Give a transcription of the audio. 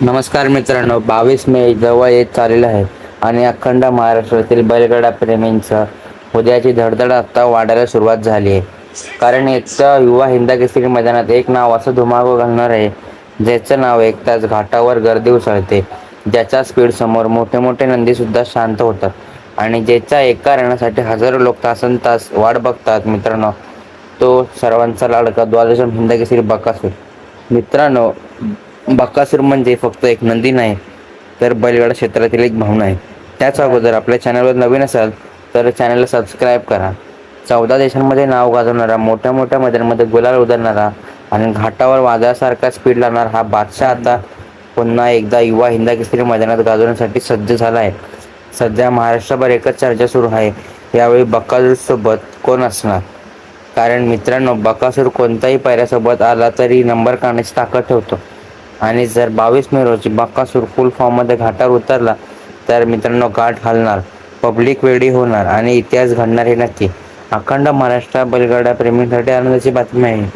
नमस्कार मित्रांनो, 22 मे जवळ येत चाललेला आहे आणि अखंड महाराष्ट्रातील बैलगाडा प्रेमींचा उद्याची धडधड आता वाढायला सुरुवात झाली आहे. कारण एकटा युवा हिंद केसरी मैदानात एक नाव असं धुमाकूळ घालणार आहे, ज्याचं नाव ऐकताच घाटावर गर्दी उसळते, ज्याच्या स्पीड समोर मोठे मोठे नंदी सुद्धा शांत होतात आणि ज्याच्या एका रणासाठी हजारो लोक तासनतास वाट बघतात. मित्रांनो, तो सर्वांचा लाडका द्वादशम हिंद केसरी बकासूर. मित्रांनो, बकासूर म्हणजे फक्त एक नंदी नाही, तर बैलगाडा क्षेत्रातील एक भावना आहे. त्याच अगोदर आपल्या चॅनलवर नवीन असाल तर चॅनलला सबस्क्राईब करा. 14 देशांमध्ये नाव गाजवणारा, मोठ्या मोठ्या मैदानांमध्ये गुलाल उधळणारा आणि घाटावर वादळासारखा स्पीड लावणारा हा बादशाह आता पुन्हा एकदा युवा हिंद केसरी मैदानात गाजवण्यासाठी सज्ज झाला आहे. सध्या महाराष्ट्रभर एकच चर्चा सुरू आहे, यावेळी बकासूरसोबत कोण असणार. कारण मित्रांनो, बकासूर कोणत्याही पायऱ्यासोबत आला तरी नंबर काढण्याची ताकद ठेवतो आणि जर 22 मे रोजी बकासूर फुल फॉर्ममध्ये घाटावर उतरला तर मित्रांनो, घाट हलणार, पब्लिक वेडी होणार आणि इतिहास घडणार हे नक्की. अखंड महाराष्ट्र बैलगाडा प्रेमींसाठी आनंदाची बातमी आहे.